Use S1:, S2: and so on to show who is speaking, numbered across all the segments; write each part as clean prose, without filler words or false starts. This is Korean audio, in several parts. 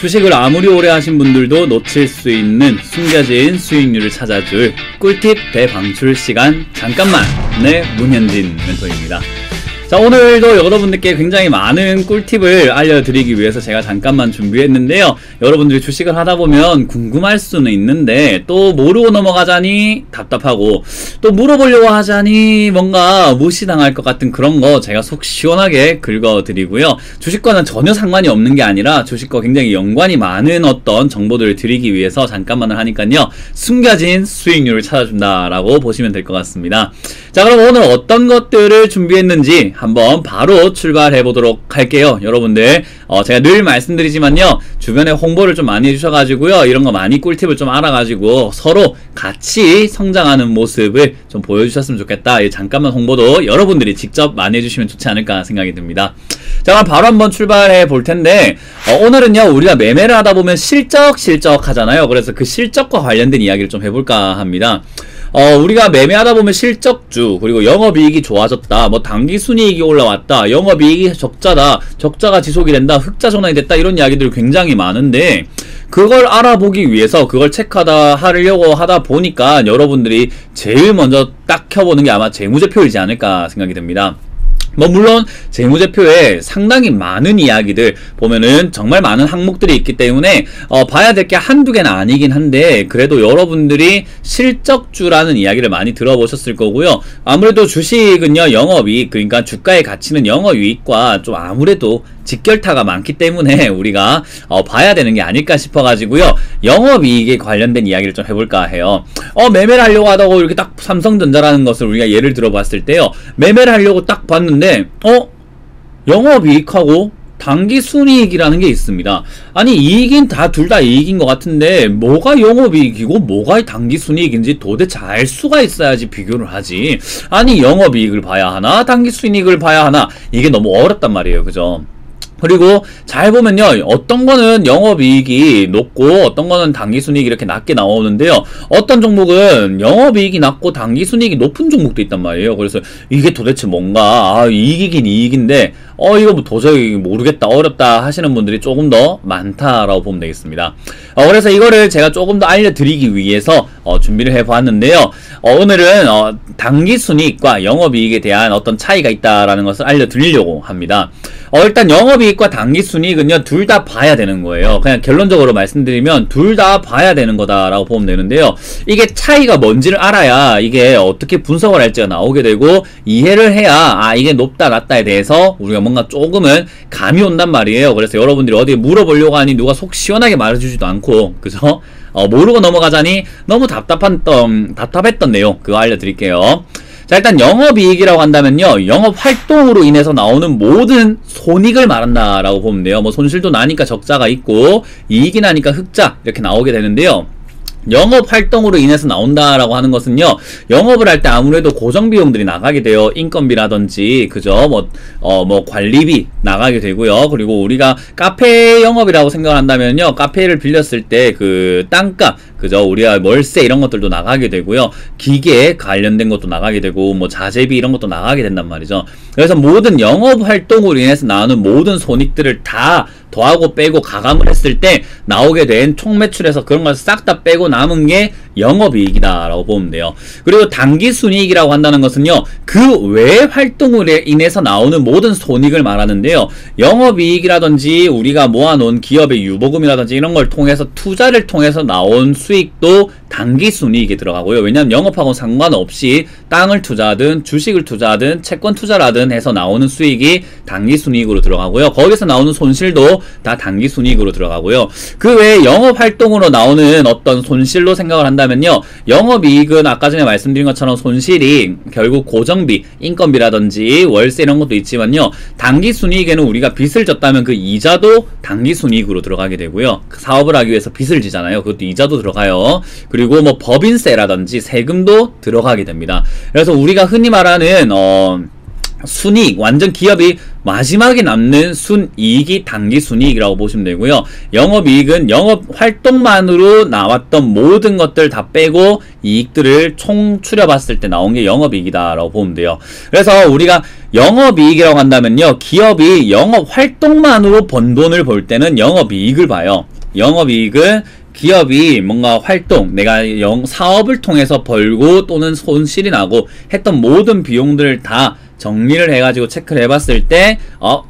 S1: 주식을 아무리 오래 하신 분들도 놓칠 수 있는 숨겨진 수익률을 찾아줄 꿀팁 대방출 시간 잠깐만의 문현진 멘토입니다. 자, 오늘도 여러분들께 굉장히 많은 꿀팁을 알려드리기 위해서 제가 잠깐만 준비했는데요. 여러분들이 주식을 하다보면 궁금할 수는 있는데 또 모르고 넘어가자니 답답하고 또 물어보려고 하자니 뭔가 무시당할 것 같은 그런 거 제가 속 시원하게 긁어드리고요. 주식과는 전혀 상관이 없는 게 아니라 주식과 굉장히 연관이 많은 어떤 정보들을 드리기 위해서 잠깐만을 하니까요. 숨겨진 수익률을 찾아준다라고 보시면 될 것 같습니다. 자, 그럼 오늘 어떤 것들을 준비했는지 한번 바로 출발해 보도록 할게요. 여러분들 제가 늘 말씀드리지만요, 주변에 홍보를 좀 많이 해주셔가지고요, 이런 거 많이 꿀팁을 좀 알아가지고 서로 같이 성장하는 모습을 좀 보여주셨으면 좋겠다. 이 잠깐만 홍보도 여러분들이 직접 많이 해주시면 좋지 않을까 생각이 듭니다. 자, 그럼 바로 한번 출발해 볼 텐데 오늘은요, 우리가 매매를 하다 보면 실적 하잖아요. 그래서 그 실적과 관련된 이야기를 좀 해볼까 합니다. 우리가 매매하다 보면 실적주, 그리고 영업이익이 좋아졌다, 뭐 당기순이익이 올라왔다, 영업이익이 적자가 지속이 된다, 흑자 전환이 됐다, 이런 이야기들이 굉장히 많은데 그걸 알아보기 위해서 그걸 하려고 하다 보니까 여러분들이 제일 먼저 딱 켜보는 게 아마 재무제표이지 않을까 생각이 듭니다. 뭐 물론 재무제표에 상당히 많은 이야기들 보면은 정말 많은 항목들이 있기 때문에 봐야 될 게 한두 개는 아니긴 한데, 그래도 여러분들이 실적주라는 이야기를 많이 들어보셨을 거고요. 아무래도 주식은요, 영업이익, 그러니까 주가의 가치는 영업이익과 좀 아무래도 직결타가 많기 때문에 우리가 봐야 되는 게 아닐까 싶어가지고요, 영업이익에 관련된 이야기를 좀 해볼까 해요. 매매를 하려고 하다가 이렇게 딱 삼성전자라는 것을 우리가 예를 들어봤을 때요, 매매를 하려고 딱 봤는데 영업이익하고 당기순이익이라는 게 있습니다. 아니, 이익인 둘 다 이익인 것 같은데 뭐가 영업이익이고 뭐가 당기순이익인지 도대체 알 수가 있어야지 비교를 하지. 아니, 영업이익을 봐야 하나 당기순이익을 봐야 하나, 이게 너무 어렵단 말이에요. 그죠? 그리고 잘 보면요, 어떤 거는 영업이익이 높고 어떤 거는 당기순이익이 이렇게 낮게 나오는데요, 어떤 종목은 영업이익이 낮고 당기순이익이 높은 종목도 있단 말이에요. 그래서 이게 도대체 뭔가, 이익이긴 이익인데 이거 뭐 도저히 모르겠다, 어렵다 하시는 분들이 조금 더 많다라고 보면 되겠습니다. 그래서 이거를 제가 조금 더 알려드리기 위해서 준비를 해보았는데요. 오늘은 당기순이익과 영업이익에 대한 어떤 차이가 있다라는 것을 알려드리려고 합니다. 일단 영업이익과 당기순이익은요, 둘 다 봐야 되는 거예요. 그냥 결론적으로 말씀드리면 둘 다 봐야 되는 거다라고 보면 되는데요, 이게 차이가 뭔지를 알아야 이게 어떻게 분석을 할지가 나오게 되고, 이해를 해야 이게 높다 낮다에 대해서 우리가 뭔가 조금은 감이 온단 말이에요. 그래서 여러분들이 어디 물어보려고 하니 누가 속 시원하게 말해주지도 않고, 그죠? 모르고 넘어가자니 너무 답답했던 내용, 그거 알려드릴게요. 자, 일단 영업이익이라고 한다면요, 영업활동으로 인해서 나오는 모든 손익을 말한다라고 보면 돼요. 뭐 손실도 나니까 적자가 있고 이익이 나니까 흑자, 이렇게 나오게 되는데요, 영업활동으로 인해서 나온다라고 하는 것은요, 영업을 할 때 아무래도 고정비용들이 나가게 돼요. 인건비라든지, 그죠? 뭐 관리비 나가게 되고요. 그리고 우리가 카페 영업이라고 생각을 한다면요, 카페를 빌렸을 때 그 땅값, 그죠? 우리가 월세 이런 것들도 나가게 되고요. 기계 관련된 것도 나가게 되고, 뭐 자재비 이런 것도 나가게 된단 말이죠. 그래서 모든 영업활동으로 인해서 나오는 모든 손익들을 다 더하고 빼고 가감을 했을 때 나오게 된 총매출에서 그런 걸 싹 다 빼고 남은 게 영업이익이다 라고 보면 돼요. 그리고 당기순이익이라고 한다는 것은요, 그 외 활동으로 인해서 나오는 모든 손익을 말하는데요, 영업이익이라든지 우리가 모아놓은 기업의 유보금이라든지 이런 걸 통해서, 투자를 통해서 나온 수익도 당기순이익에 들어가고요. 왜냐하면 영업하고 상관없이 땅을 투자하든 주식을 투자하든 채권 투자라든 해서 나오는 수익이 당기순이익으로 들어가고요, 거기서 나오는 손실도 다 당기순이익으로 들어가고요. 그 외에 영업활동으로 나오는 어떤 손실로 생각을 한다면요, 영업이익은 아까 전에 말씀드린 것처럼 손실이 결국 고정비, 인건비라든지 월세 이런 것도 있지만요, 당기순이익에는 우리가 빚을 졌다면 그 이자도 당기순이익으로 들어가게 되고요, 그 사업을 하기 위해서 빚을 지잖아요, 그것도 이자도 들어가요. 그리고 뭐 법인세라든지 세금도 들어가게 됩니다. 그래서 우리가 흔히 말하는 순이익, 완전 기업이 마지막에 남는 순이익이 당기순이익이라고 보시면 되고요. 영업이익은 영업활동만으로 나왔던 모든 것들 다 빼고 이익들을 총 추려봤을 때 나온 게 영업이익이다라고 보면 돼요. 그래서 우리가 영업이익이라고 한다면요, 기업이 영업활동만으로 번 돈을 볼 때는 영업이익을 봐요. 영업이익은 기업이 뭔가 활동, 내가 사업을 통해서 벌고 또는 손실이 나고 했던 모든 비용들을 다 정리를 해가지고 체크를 해봤을 때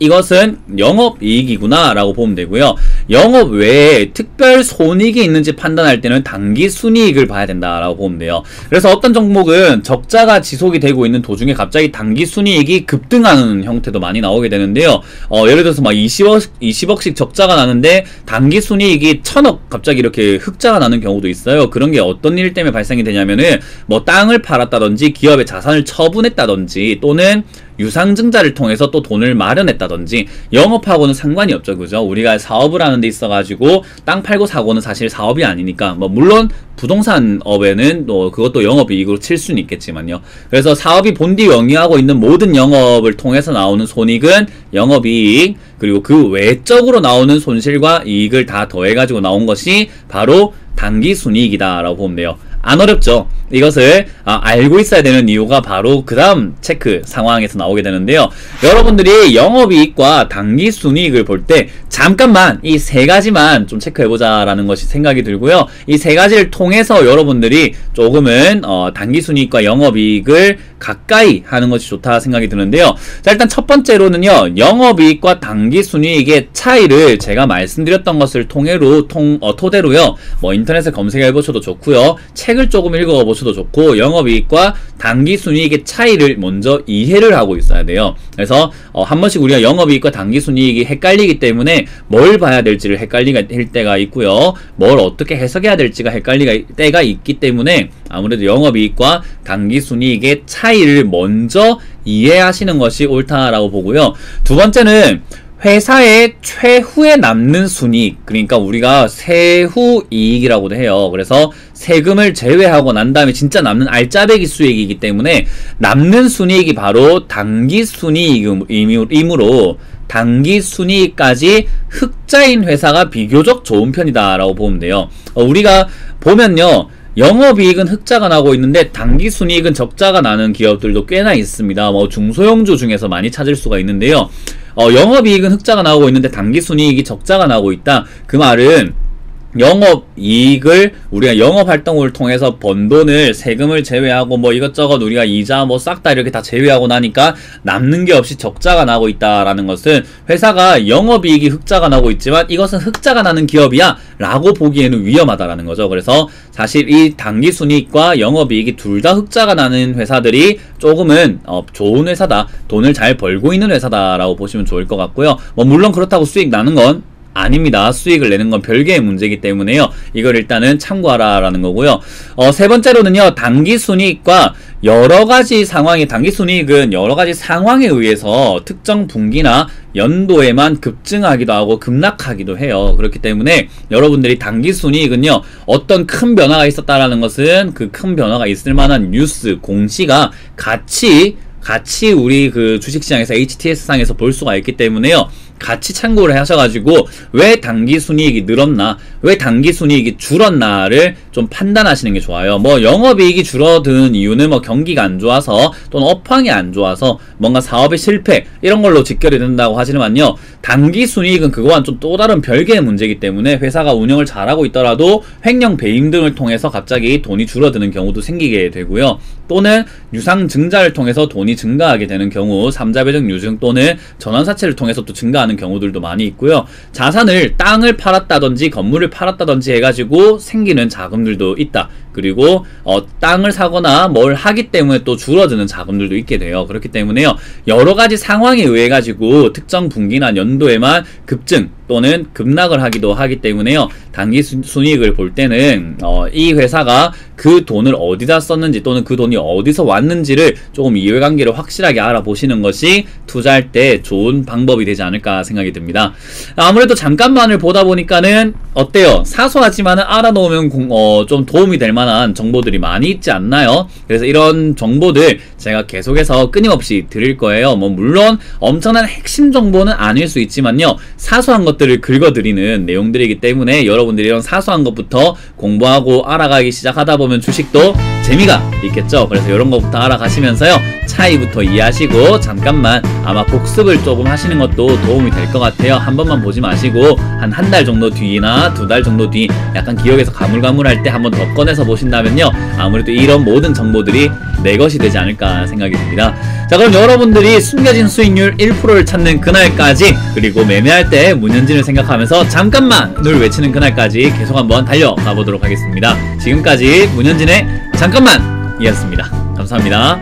S1: 이것은 영업이익이구나 라고 보면 되고요. 영업 외에 특별 손익이 있는지 판단할 때는 당기순이익을 봐야 된다라고 보면 돼요. 그래서 어떤 종목은 적자가 지속이 되고 있는 도중에 갑자기 당기순이익이 급등하는 형태도 많이 나오게 되는데요. 예를 들어서 막 20억씩 적자가 나는데 당기순이익이 1000억 갑자기 이렇게 흑자가 나는 경우도 있어요. 그런 게 어떤 일 때문에 발생이 되냐면은 뭐 땅을 팔았다든지 기업의 자산을 처분했다든지 또는 유상증자를 통해서 또 돈을 마련했다든지 영업하고는 상관이 없죠. 그죠? 우리가 사업을 하는 데 있어가지고 땅 팔고 사고는 사실 사업이 아니니까 뭐 물론 부동산업에는 또 그것도 영업이익으로 칠 수는 있겠지만요. 그래서 사업이 본디 영위하고 있는 모든 영업을 통해서 나오는 손익은 영업이익, 그리고 그 외적으로 나오는 손실과 이익을 다 더해가지고 나온 것이 바로 당기순이익이다 라고 보면 돼요. 안 어렵죠? 이것을 알고 있어야 되는 이유가 바로 그 다음 체크 상황에서 나오게 되는데요. 여러분들이 영업이익과 당기순이익을 볼 때 잠깐만 이 세 가지만 좀 체크해보자 라는 것이 생각이 들고요. 이 세 가지를 통해서 여러분들이 조금은 당기순이익과 영업이익을 가까이 하는 것이 좋다 생각이 드는데요. 자, 일단 첫 번째로는요, 영업이익과 당기순이익의 차이를 제가 말씀드렸던 것을 토대로요, 뭐 인터넷에 검색해 보셔도 좋고요, 책을 조금 읽어 보셔도 좋고, 영업이익과 당기순이익의 차이를 먼저 이해를 하고 있어야 돼요. 그래서 한 번씩 우리가 영업이익과 당기순이익이 헷갈리기 때문에 뭘 봐야 될지를 헷갈릴 때가 있고요, 뭘 어떻게 해석해야 될지가 헷갈릴 때가 있기 때문에 아무래도 영업이익과 당기순이익의 차이를 먼저 이해하시는 것이 옳다라고 보고요. 두 번째는 회사의 최후에 남는 순이익, 그러니까 우리가 세후이익이라고도 해요. 그래서 세금을 제외하고 난 다음에 진짜 남는 알짜배기 수익이기 때문에 남는 순이익이 바로 당기순이익이므로 당기순이익까지 흑자인 회사가 비교적 좋은 편이다 라고 보면 돼요. 우리가 보면요, 영업이익은 흑자가 나고 있는데 당기순이익은 적자가 나는 기업들도 꽤나 있습니다. 뭐 중소형주 중에서 많이 찾을 수가 있는데요. 영업이익은 흑자가 나오고 있는데 당기순이익이 적자가 나고 있다. 그 말은 영업이익을 우리가 영업활동을 통해서 번 돈을 세금을 제외하고 뭐 이것저것 우리가 이자 뭐 싹 다 이렇게 다 제외하고 나니까 남는 게 없이 적자가 나고 있다라는 것은 회사가 영업이익이 흑자가 나고 있지만 이것은 흑자가 나는 기업이야 라고 보기에는 위험하다라는 거죠. 그래서 사실 이 당기순이익과 영업이익이 둘 다 흑자가 나는 회사들이 조금은 좋은 회사다, 돈을 잘 벌고 있는 회사다 라고 보시면 좋을 것 같고요. 뭐 물론 그렇다고 수익 나는 건 아닙니다. 수익을 내는 건 별개의 문제이기 때문에요. 이걸 일단은 참고하라 라는 거고요. 세 번째로는요, 당기순이익과 여러가지 상황이, 당기순이익은 여러가지 상황에 의해서 특정 분기나 연도에만 급증하기도 하고 급락하기도 해요. 그렇기 때문에 여러분들이 당기순이익은요, 어떤 큰 변화가 있었다라는 것은 그 큰 변화가 있을 만한 뉴스, 공시가 같이 우리 그 주식시장에서 HTS상에서 볼 수가 있기 때문에요. 같이 참고를 하셔가지고 왜 당기순이익이 늘었나, 왜 당기순이익이 줄었나를 좀 판단하시는 게 좋아요. 뭐 영업이익이 줄어드는 이유는 뭐 경기가 안 좋아서 또는 업황이 안 좋아서 뭔가 사업의 실패 이런 걸로 직결이 된다고 하지만요, 당기순이익은 그거와는 좀 또 다른 별개의 문제이기 때문에 회사가 운영을 잘하고 있더라도 횡령 배임 등을 통해서 갑자기 돈이 줄어드는 경우도 생기게 되고요, 또는 유상증자를 통해서 돈이 증가하게 되는 경우, 삼자배정 유증 또는 전환사채를 통해서 또 증가하는 경우들도 많이 있고요. 자산을, 땅을 팔았다든지 건물을 팔았다든지 해가지고 생기는 자금들도 있다. 그리고 땅을 사거나 뭘 하기 때문에 또 줄어드는 자금들도 있게 돼요. 그렇기 때문에요, 여러가지 상황에 의해 가지고 특정 분기나 연도에만 급증 또는 급락을 하기도 하기 때문에요, 당기순이익을 볼 때는 이 회사가 그 돈을 어디다 썼는지 또는 그 돈이 어디서 왔는지를 조금 이해관계를 확실하게 알아보시는 것이 투자할 때 좋은 방법이 되지 않을까 생각이 듭니다. 아무래도 잠깐만을 보다 보니까는 어때요? 사소하지만은 알아놓으면 좀 도움이 될 만한 정보들이 많이 있지 않나요? 그래서 이런 정보들 제가 계속해서 끊임없이 드릴 거예요. 뭐 물론 엄청난 핵심 정보는 아닐 수 있지만요, 사소한 것들을 긁어드리는 내용들이기 때문에 여러분들이 이런 사소한 것부터 공부하고 알아가기 시작하다 보면 주식도 재미가 있겠죠. 그래서 이런 것부터 알아가시면서요, 차이부터 이해하시고 잠깐만 아마 복습을 조금 하시는 것도 도움이 될 것 같아요. 한 번만 보지 마시고 한 달 정도 뒤나 2달 정도 뒤 약간 기억에서 가물가물할 때 한번 더 꺼내서 보신다면요, 아무래도 이런 모든 정보들이 내 것이 되지 않을까 생각이 듭니다. 자, 그럼 여러분들이 숨겨진 수익률 1%를 찾는 그날까지, 그리고 매매할 때 문현진을 생각하면서 잠깐만을 외치는 그날까지 계속 한번 달려가 보도록 하겠습니다. 지금까지 문현진의 잠깐만 이었습니다. 감사합니다.